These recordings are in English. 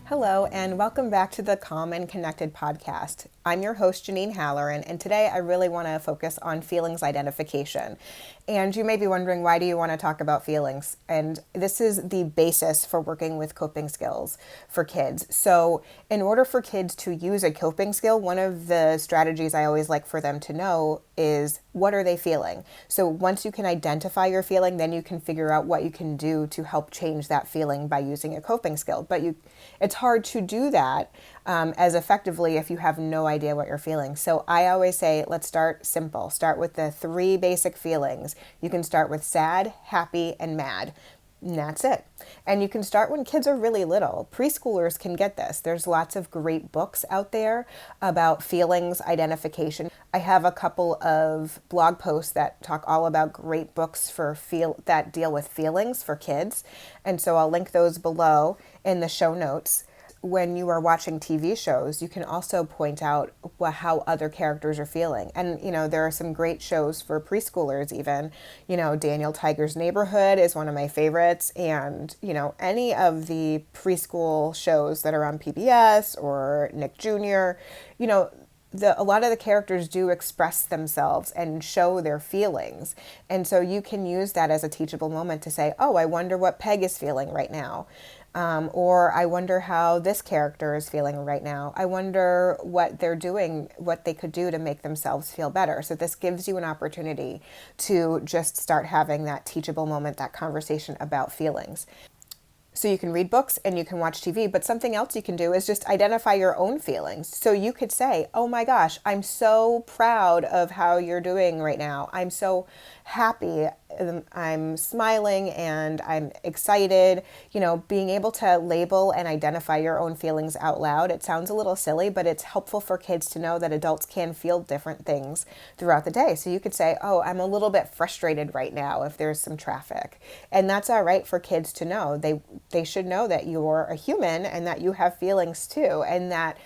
Hello, and welcome back to the Calm and Connected podcast. I'm your host, Janine Halloran, and today I really want to focus on feelings identification. And you may be wondering, why do you want to talk about feelings? And this is the basis for working with coping skills for kids. So in order for kids to use a coping skill, one of the strategies I always like for them to know is, what are they feeling? So once you can identify your feeling, then you can figure out what you can do to help change that feeling by using a coping skill. But it's hard to do that as effectively if you have no idea what you're feeling. So I always say, let's start simple. Start with the 3 basic feelings. You can start with sad, happy, and mad. And that's it. And you can start when kids are really little. Preschoolers can get this. There's lots of great books out there about feelings identification. I have a couple of blog posts that talk all about great books that deal with feelings for kids. And so I'll link those below in the show notes. When you are watching TV shows, you can also point out how other characters are feeling. And, there are some great shows for preschoolers even. Daniel Tiger's Neighborhood is one of my favorites. And, any of the preschool shows that are on PBS or Nick Jr., a lot of the characters do express themselves and show their feelings. And so you can use that as a teachable moment to say, oh, I wonder what Peg is feeling right now. Or I wonder how this character is feeling right now. I wonder what they're doing, what they could do to make themselves feel better. So this gives you an opportunity to just start having that teachable moment, that conversation about feelings. So you can read books and you can watch TV, but something else you can do is just identify your own feelings. So you could say, oh my gosh, I'm so proud of how you're doing right now. I'm so happy. I'm smiling and I'm excited. Being able to label and identify your own feelings out loud. It sounds a little silly, but it's helpful for kids to know that adults can feel different things throughout the day. So you could say, oh, I'm a little bit frustrated right now if there's some traffic. And that's all right for kids to know. They should know that you're a human and that you have feelings too. And that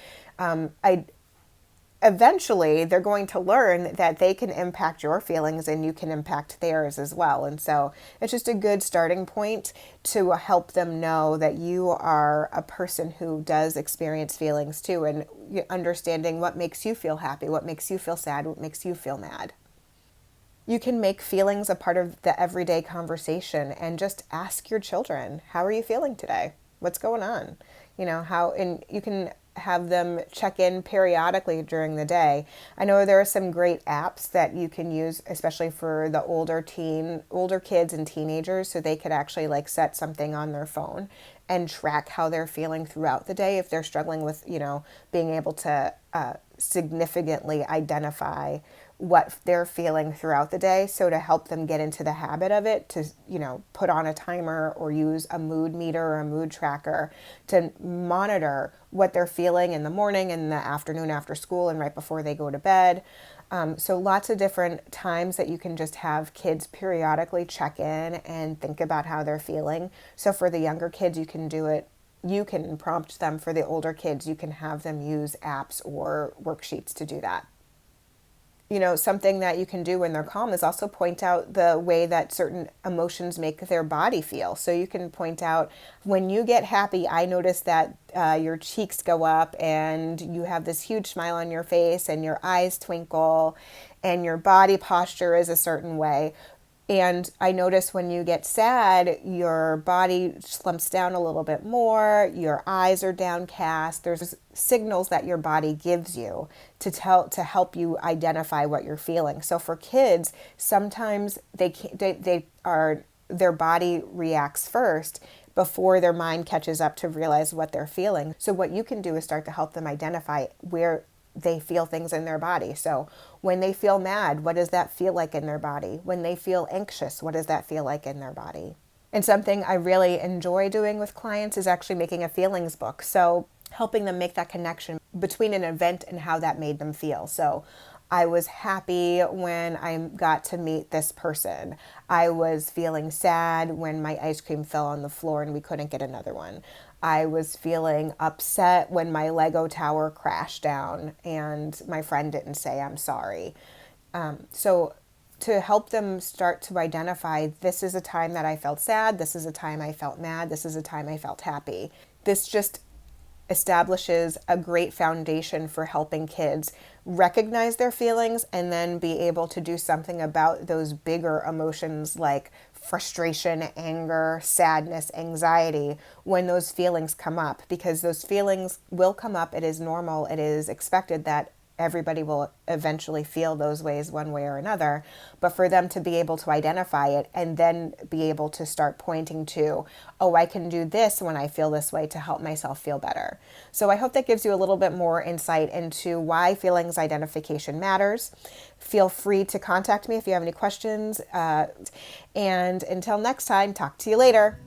eventually they're going to learn that they can impact your feelings and you can impact theirs as well. And so it's just a good starting point to help them know that you are a person who does experience feelings too, and understanding what makes you feel happy, what makes you feel sad, what makes you feel mad. You can make feelings a part of the everyday conversation and just ask your children, how are you feeling today? What's going on? And you can have them check in periodically during the day. I know there are some great apps that you can use, especially for the older kids and teenagers, so they could actually set something on their phone and track how they're feeling throughout the day if they're struggling with, being able to significantly identify what they're feeling throughout the day. So to help them get into the habit of it, to, put on a timer or use a mood meter or a mood tracker to monitor what they're feeling in the morning, in the afternoon after school, and right before they go to bed. So lots of different times that you can just have kids periodically check in and think about how they're feeling. So for the younger kids, you can do it. You can prompt them. For the older kids, you can have them use apps or worksheets to do that. Something that you can do when they're calm is also point out the way that certain emotions make their body feel. So you can point out, when you get happy, I notice that your cheeks go up and you have this huge smile on your face and your eyes twinkle and your body posture is a certain way. And I notice when you get sad, your body slumps down a little bit more, your eyes are downcast. There's signals that your body gives you to help you identify what you're feeling. So for kids, sometimes their body reacts first before their mind catches up to realize what they're feeling. So what you can do is start to help them identify where they feel things in their body. So when they feel mad, what does that feel like in their body? When they feel anxious, what does that feel like in their body? And something I really enjoy doing with clients is actually making a feelings book. So helping them make that connection between an event and how that made them feel. So I was happy when I got to meet this person. I was feeling sad when my ice cream fell on the floor and we couldn't get another one. I was feeling upset when my Lego tower crashed down and my friend didn't say I'm sorry. So to help them start to identify, this is a time that I felt sad, this is a time I felt mad, this is a time I felt happy. This just establishes a great foundation for helping kids recognize their feelings and then be able to do something about those bigger emotions like frustration, anger, sadness, anxiety when those feelings come up, because those feelings will come up. It is normal. It is expected that everybody will eventually feel those ways one way or another, but for them to be able to identify it and then be able to start pointing to, oh, I can do this when I feel this way to help myself feel better. So I hope that gives you a little bit more insight into why feelings identification matters. Feel free to contact me if you have any questions. And until next time, talk to you later.